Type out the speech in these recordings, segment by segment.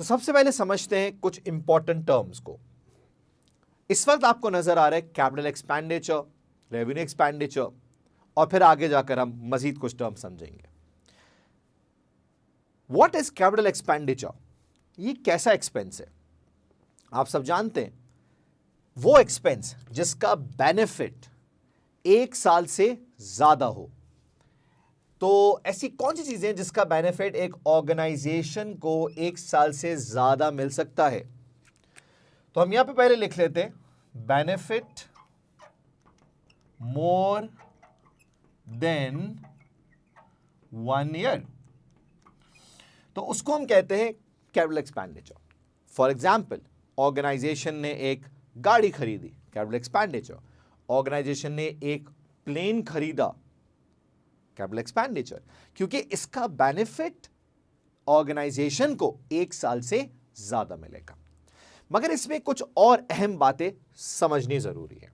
तो सबसे पहले समझते हैं कुछ इंपॉर्टेंट टर्म्स को। इस वक्त आपको नजर आ रहा है कैपिटल एक्सपेंडिचर, रेवेन्यू एक्सपेंडिचर, और फिर आगे जाकर हम मजीद कुछ टर्म समझेंगे। What is capital expenditure? ये कैसा एक्सपेंस है? आप सब जानते हैं, वो एक्सपेंस जिसका बेनिफिट 1 साल से ज्यादा हो। तो ऐसी कौन सी चीजें हैं जिसका बेनिफिट एक ऑर्गेनाइजेशन को 1 साल से ज्यादा मिल सकता है? तो हम यहां पे पहले लिख लेते हैं बेनिफिट मोर देन 1 ईयर। तो उसको हम कहते हैं capital expenditure. For example, organisation ने एक गाड़ी खरीदी, कैपिटल एक्सपेंडिचर। ऑर्गेनाइजेशन ने एक प्लेन खरीदा, कैपिटल एक्सपेंडिचर, क्योंकि इसका बेनिफिट ऑर्गेनाइजेशन को 1 साल से ज्यादा मिलेगा। मगर इसमें कुछ और अहम बातें समझनी जरूरी है।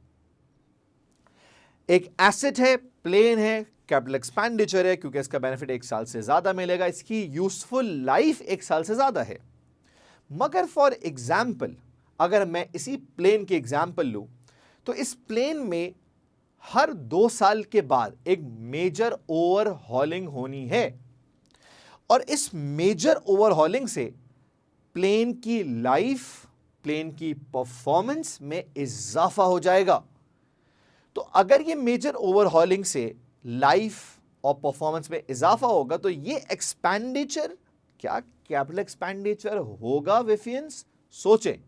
एक एसेट है, प्लेन है, कैपिटल एक्सपेंडिचर है, क्योंकि इसका बेनिफिट 1 साल से ज्यादा मिलेगा, इसकी यूजफुल लाइफ 1 साल से ज्यादा है। मगर फॉर एग्जाम्पल, अगर मैं इसी प्लेन की एग्जाम्पल लूं, तो इस प्लेन में हर 2 साल के बाद एक मेजर ओवरहॉलिंग होनी है, और इस मेजर ओवरहॉलिंग से प्लेन की लाइफ, प्लेन की परफॉर्मेंस में इजाफा हो जाएगा। तो अगर ये मेजर ओवरहॉलिंग से लाइफ और परफॉर्मेंस में इजाफा होगा, तो ये एक्सपेंडिचर क्या कैपिटल एक्सपेंडिचर होगा विफियंस? सोचें।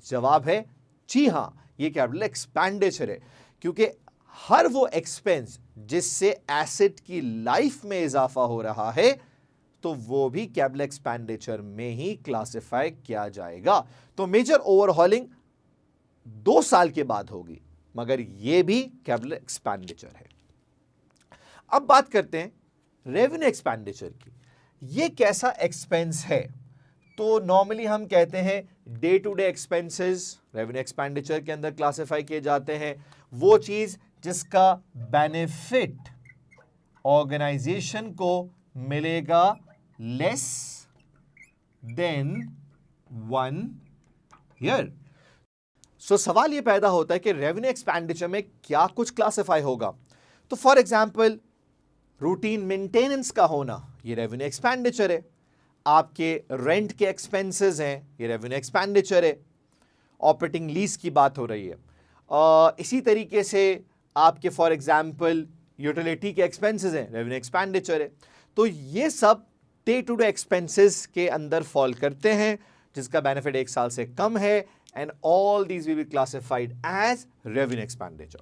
जवाब है जी हां, ये कैपिटल एक्सपेंडिचर है, क्योंकि हर वो एक्सपेंस जिससे एसेट की लाइफ में इजाफा हो रहा है, तो वो भी कैपिटल एक्सपेंडिचर में ही क्लासिफाई किया जाएगा। तो मेजर ओवरहॉलिंग 2 साल के बाद होगी, मगर ये भी कैपिटल एक्सपेंडिचर है। अब बात करते हैं रेवेन्यू एक्सपेंडिचर की। ये कैसा एक्सपेंस है? तो नॉर्मली हम कहते हैं day to day expenses revenue expenditure के अंदर क्लासिफाई किए जाते हैं। वो चीज जिसका बेनिफिट ऑर्गेनाइजेशन को मिलेगा लेस देन 1 ईयर। सो सवाल यह पैदा होता है कि रेवेन्यू एक्सपेंडिचर में क्या कुछ क्लासिफाई होगा। तो फॉर एग्जाम्पल, रूटीन मेंटेनेंस का होना, ये रेवेन्यू एक्सपेंडिचर है। आपके रेंट के एक्सपेंसेस हैं, ये रेवेन्यू एक्सपेंडिचर है। ऑपरेटिंग लीज की बात हो रही है। इसी तरीके से आपके फॉर एग्जाम्पल यूटिलिटी के एक्सपेंसेस हैं, रेवेन्यू एक्सपेंडिचर है। तो ये सब डे टू डे एक्सपेंसेस के अंदर फॉल करते हैं, जिसका बेनिफिट 1 साल से कम है, and all these will be classified as revenue expenditure.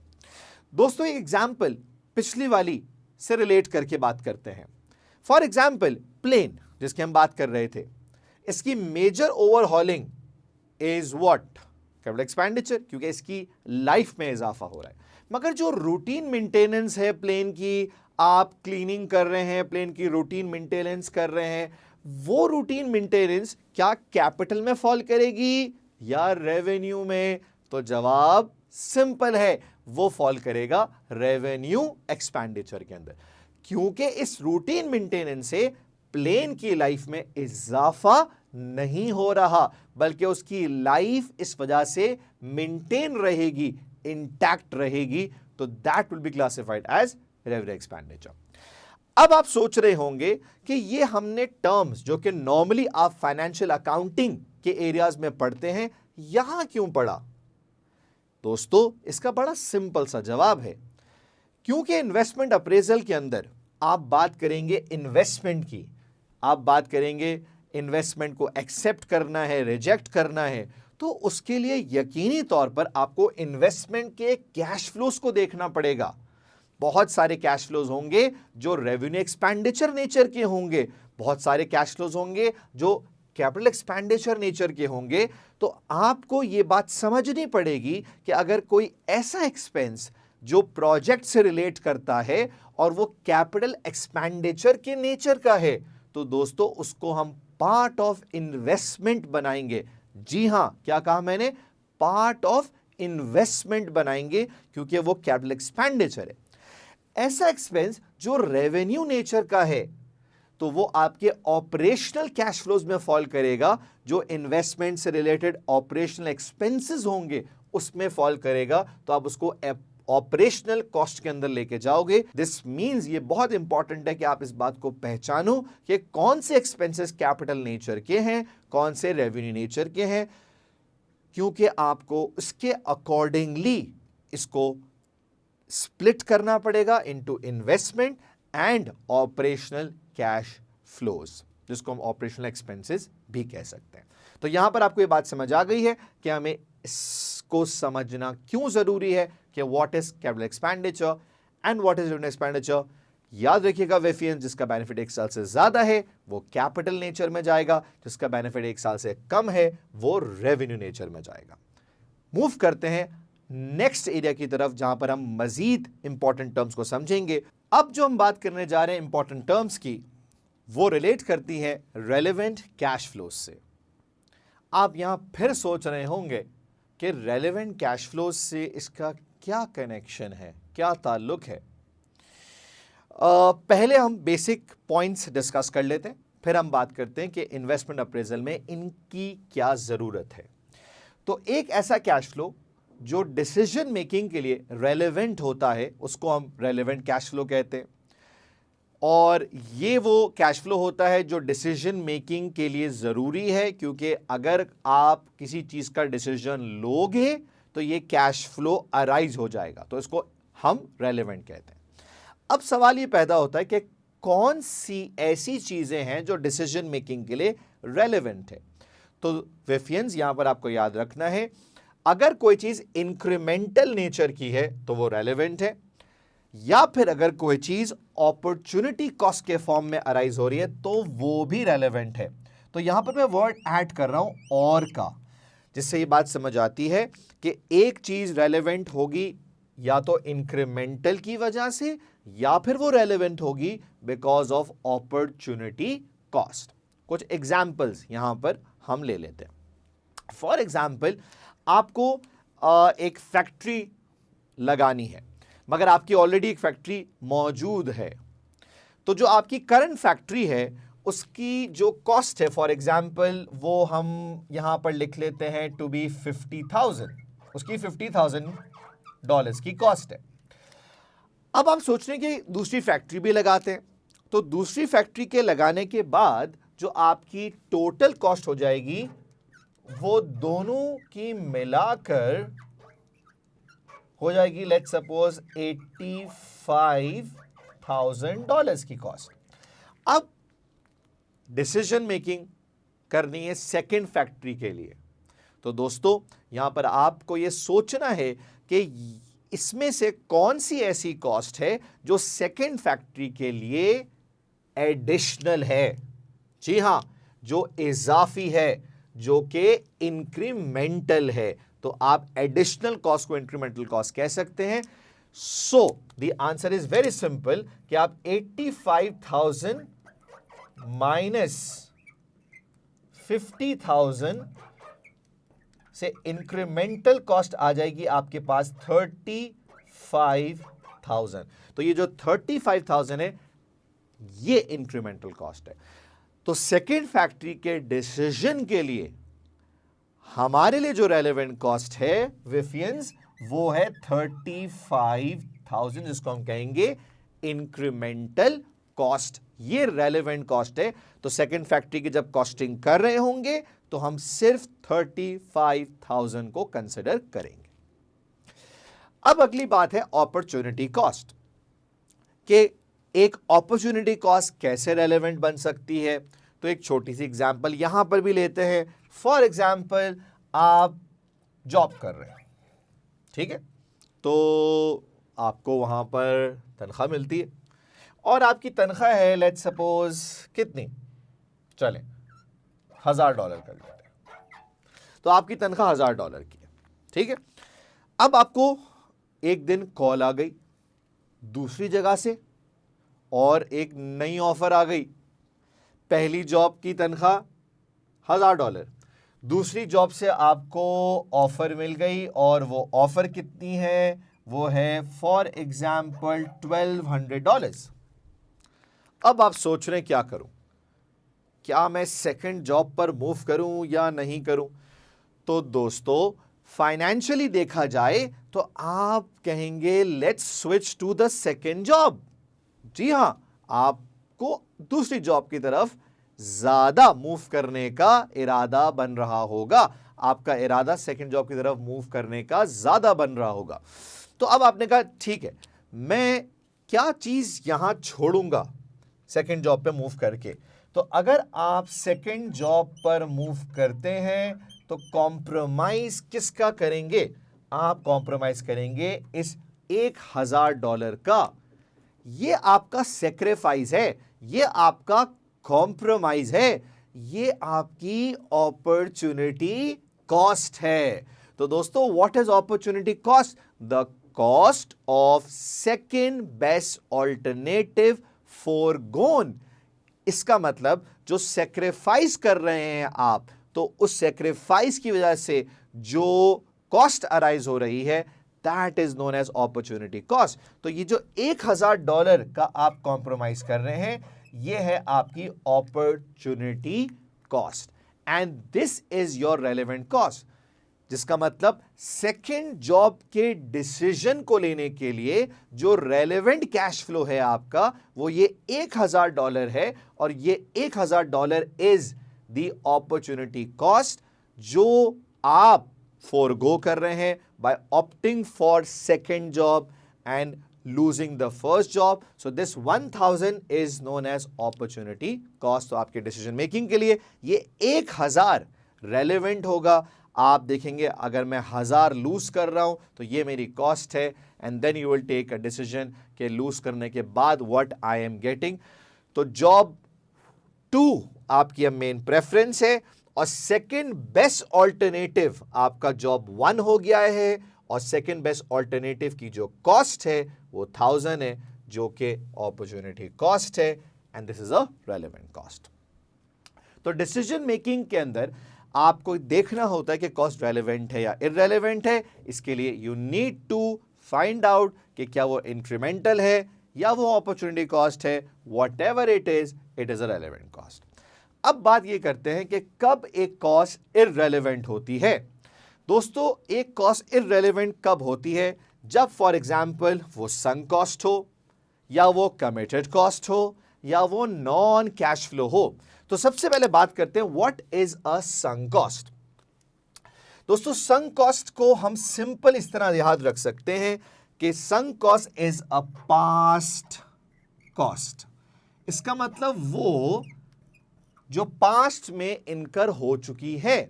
दोस्तों, एक एग्जाम्पल पिछली वाली से रिलेट करके बात करते हैं। फॉर एग्जाम्पल, प्लेन जिसकी हम बात कर रहे थे, इसकी major overhauling is what? Capital expenditure, क्योंकि इसकी लाइफ में इजाफा हो रहा है। मगर जो रूटीन मेंटेनेंस है प्लेन की, आप क्लीनिंग कर रहे हैं, प्लेन की रूटीन मेंटेनेंस कर रहे हैं, वो रूटीन मेंटेनेंस क्या कैपिटल में फॉल करेगी या रेवेन्यू में? तो जवाब सिंपल है, वो फॉल करेगा रेवेन्यू एक्सपेंडिचर के अंदर, क्योंकि इस रूटीन मेंटेनेंस से प्लेन की लाइफ में इजाफा नहीं हो रहा, बल्कि उसकी लाइफ इस वजह से मेंटेन रहेगी, इंटैक्ट रहेगी। तो that will be classified as revenue expenditure. अब आप सोच रहे होंगे कि ये हमने टर्म्स जो कि नॉर्मली आप फाइनेंशियल अकाउंटिंग के एरियाज में पढ़ते हैं, यहां क्यों पढ़ा? दोस्तों, इसका बड़ा सिंपल सा जवाब है, क्योंकि इन्वेस्टमेंट अप्रेजल के अंदर आप बात करेंगे इन्वेस्टमेंट की, आप बात करेंगे इन्वेस्टमेंट को एक्सेप्ट करना है, रिजेक्ट करना है, तो उसके लिए यकीनी तौर पर आपको इन्वेस्टमेंट के कैश फ्लोज को देखना पड़ेगा। बहुत सारे कैश फ्लोज होंगे जो रेवेन्यू एक्सपेंडिचर नेचर के होंगे, बहुत सारे कैश फ्लोज होंगे जो कैपिटल एक्सपेंडिचर नेचर के होंगे। तो आपको यह बात समझनी पड़ेगी कि अगर कोई ऐसा एक्सपेंस जो प्रोजेक्ट से रिलेट करता है और वो कैपिटल एक्सपेंडिचर के नेचर का है, तो दोस्तों उसको हम पार्ट ऑफ इन्वेस्टमेंट बनाएंगे। जी हां, क्या कहा मैंने? पार्ट ऑफ इन्वेस्टमेंट बनाएंगे, क्योंकि वो कैपिटल एक्सपेंडिचर है। ऐसा एक्सपेंस जो रेवेन्यू नेचर का है, तो वो आपके ऑपरेशनल कैश फ्लोज में फॉल करेगा, जो इन्वेस्टमेंट से रिलेटेड ऑपरेशनल एक्सपेंसेस होंगे उसमें फॉल करेगा, तो आप उसको ऑपरेशनल कॉस्ट के अंदर लेके जाओगे। दिस मींस, ये बहुत इंपॉर्टेंट है कि आप इस बात को पहचानो कि कौन से एक्सपेंसेस कैपिटल नेचर के हैं, कौन से रेवेन्यू नेचर के हैं, क्योंकि आपको उसके अकॉर्डिंगली इसको स्प्लिट करना पड़ेगा into investment and operational cash flows, जिसको हम ऑपरेशनल एक्सपेंसेस भी कह सकते हैं। तो यहां पर आपको ये बात समझ आ गई है कि हमें इसको समझना क्यों जरूरी है कि what is capital expenditure and what is revenue expenditure. याद रखिएगा वेफियंस, जिसका बेनिफिट 1 साल से ज्यादा है वो कैपिटल नेचर में जाएगा, जिसका बेनिफिट 1 साल से कम है वो रेवेन्यू नेचर में जाएगा। मूव करते हैं नेक्स्ट एरिया की तरफ, जहां पर हम मजीद इंपॉर्टेंट टर्म्स को समझेंगे। अब जो हम बात करने जा रहे हैं इंपॉर्टेंट टर्म्स की, वो रिलेट करती है रेलेवेंट कैश फ्लोज से। आप यहां फिर सोच रहे होंगे कि रेलेवेंट कैश फ्लोज से इसका क्या कनेक्शन है, क्या ताल्लुक है। पहले हम बेसिक पॉइंट्स डिस्कस कर लेते हैं, फिर हम बात करते हैं कि इन्वेस्टमेंट अप्रेजल में इनकी क्या जरूरत है। तो एक ऐसा कैश फ्लो जो डिसीजन मेकिंग के लिए रेलेवेंट होता है उसको हम रेलेवेंट कैश फ्लो कहते हैं, और ये वो कैश फ्लो होता है जो डिसीजन मेकिंग के लिए ज़रूरी है, क्योंकि अगर आप किसी चीज़ का डिसीजन लोगे तो ये कैश फ्लो अराइज हो जाएगा, तो इसको हम रेलेवेंट कहते हैं। अब सवाल ये पैदा होता है कि कौन सी ऐसी चीज़ें हैं जो डिसीजन मेकिंग के लिए रेलेवेंट है। तो वेफियंस, यहां पर आपको याद रखना है, अगर कोई चीज़ इंक्रीमेंटल नेचर की है तो वो रेलेवेंट है, या फिर अगर कोई चीज अपॉर्चुनिटी कॉस्ट के फॉर्म में अराइज हो रही है तो वो भी रेलेवेंट है। तो यहां पर मैं वर्ड ऐड कर रहा हूं और का, जिससे ये बात समझ आती है कि एक चीज रेलेवेंट होगी या तो इंक्रीमेंटल की वजह से, या फिर वो रेलेवेंट होगी बिकॉज ऑफ अपॉर्चुनिटी कॉस्ट। कुछ एग्जाम्पल्स यहां पर हम ले लेते हैं। फॉर एग्जाम्पल, आपको एक फैक्ट्री लगानी है, मगर आपकी ऑलरेडी एक फैक्ट्री मौजूद है, तो जो आपकी करंट फैक्ट्री है उसकी जो कॉस्ट है, फॉर एग्जांपल वो हम यहां पर लिख लेते हैं टू बी 50,000, उसकी $50,000 की कॉस्ट है। अब आप सोच रहे हैं कि दूसरी फैक्ट्री भी लगाते हैं, तो दूसरी फैक्ट्री के लगाने के बाद जो आपकी टोटल कॉस्ट हो जाएगी वो दोनों की मिलाकर हो जाएगी, लेट्स सपोज $85,000 की कॉस्ट। अब डिसीजन मेकिंग करनी है सेकेंड फैक्ट्री के लिए, तो दोस्तों यहां पर आपको यह सोचना है कि इसमें से कौन सी ऐसी कॉस्ट है जो सेकेंड फैक्ट्री के लिए एडिशनल है। जी हां, जो इजाफी है, जो कि इंक्रीमेंटल है, तो आप एडिशनल कॉस्ट को इंक्रीमेंटल कॉस्ट कह सकते हैं। So the answer is very simple कि आप 85,000 माइनस 50,000 से इंक्रीमेंटल कॉस्ट आ जाएगी आपके पास 35,000। तो ये जो 35,000 है ये इंक्रीमेंटल कॉस्ट है। तो सेकेंड फैक्ट्री के डिसीजन के लिए हमारे लिए जो रेलेवेंट कॉस्ट है वेफियंस, वो है 35,000, जिसको हम कहेंगे इंक्रीमेंटल कॉस्ट। ये रेलेवेंट कॉस्ट है। तो सेकेंड फैक्ट्री की जब कॉस्टिंग कर रहे होंगे तो हम सिर्फ 35,000 को कंसिडर करेंगे। अब अगली बात है अपॉर्चुनिटी कॉस्ट, कि एक अपॉर्चुनिटी कॉस्ट कैसे रेलेवेंट बन सकती है। तो एक छोटी सी एग्जांपल यहां पर भी लेते हैं। फॉर एग्जांपल, आप जॉब कर रहे हैं, ठीक है, तो आपको वहां पर तनख्वाह मिलती है और आपकी तनख्वाह है लेट्स सपोज कितनी, चलें $1,000 कर लेते हैं। तो आपकी तनख्वाह $1,000 की है, ठीक है। अब आपको एक दिन कॉल आ गई दूसरी जगह से और एक नई ऑफर आ गई। पहली जॉब की तनख्वाह $1,000, दूसरी जॉब से आपको ऑफर मिल गई और वो ऑफर कितनी है, वो है फॉर एग्जाम्पल $1,200। अब आप सोच रहे हैं क्या करूं, क्या मैं सेकंड जॉब पर मूव करूं या नहीं करूं? तो दोस्तों फाइनेंशियली देखा जाए तो आप कहेंगे let's switch to the second job. जी हां, आपको दूसरी जॉब की तरफ ज्यादा मूव करने का इरादा बन रहा होगा, आपका इरादा सेकंड जॉब की तरफ मूव करने का ज्यादा बन रहा होगा। तो अब आपने कहा ठीक है, मैं क्या चीज यहां छोड़ूंगा सेकंड जॉब पे मूव करके? तो अगर आप सेकंड जॉब पर मूव करते हैं तो कॉम्प्रोमाइज किसका करेंगे? आप कॉम्प्रोमाइज करेंगे इस $1000 का। ये आपका सेक्रीफाइस है, ये आपका कॉम्प्रोमाइज है, ये आपकी अपॉर्चुनिटी कॉस्ट है। तो दोस्तों what is opportunity cost? The cost of second best alternative forgone. इसका मतलब जो सेक्रीफाइस कर रहे हैं आप, तो उस सेक्रीफाइस की वजह से जो कॉस्ट अराइज हो रही है that is known as opportunity cost. तो ये जो $1000 का आप कॉम्प्रोमाइज कर रहे हैं, ये है आपकी opportunity cost and this is your relevant cost. जिसका मतलब सेकेंड जॉब के डिसीजन को लेने के लिए जो रेलेवेंट कैश फ्लो है आपका, वो ये $1000 है और ये $1000 इज द अपॉर्चुनिटी कॉस्ट जो आप फोरगो कर रहे हैं by opting for second job and losing the first job. So this 1000 is known as opportunity cost. तो आपके डिसीजन मेकिंग के लिए ये 1000 रेलेवेंट होगा। आप देखेंगे अगर मैं 1000 लूज कर रहा हूं तो ये मेरी कॉस्ट है and then you will take a decision कि लूज करने के बाद व्हाट आई एम गेटिंग। तो जॉब 2 आपकी अब मेन प्रेफरेंस है और सेकंड बेस्ट ऑल्टरनेटिव आपका जॉब 1 हो गया है और सेकंड बेस्ट ऑल्टरनेटिव की जो कॉस्ट है वो 1000 है, जो कि अपॉर्चुनिटी कॉस्ट है and this is a relevant cost. तो डिसीजन मेकिंग के अंदर आपको देखना होता है कि कॉस्ट रेलेवेंट है या इररेलेवेंट है। इसके लिए you need to find out कि क्या वो इंक्रीमेंटल है या वो अपॉर्चुनिटी कॉस्ट है। Whatever it is a relevant cost. अब बात ये करते हैं कि कब एक कॉस्ट इररेलेवेंट होती है। दोस्तों एक कॉस्ट इररेलेवेंट कब होती है? जब फॉर एग्जाम्पल वो संक कॉस्ट हो या वो कमिटेड कॉस्ट हो या वो नॉन कैश फ्लो हो। तो सबसे पहले बात करते हैं what is a sunk cost. दोस्तों संक कॉस्ट को हम सिंपल इस तरह याद रख सकते हैं कि sunk cost is a past cost. इसका मतलब वो जो पास्ट में इनकर हो चुकी है,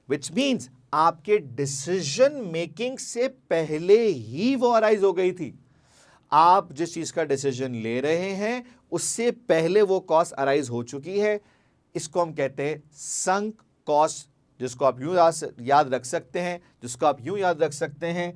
विच मीन्स आपके डिसीजन मेकिंग से पहले ही वो अराइज हो गई थी। आप जिस चीज का डिसीजन ले रहे हैं उससे पहले वो कॉस्ट अराइज हो चुकी है। इसको हम कहते हैं संक कॉस्ट, जिसको आप यूं याद रख सकते हैं, जिसको आप यूं याद रख सकते हैं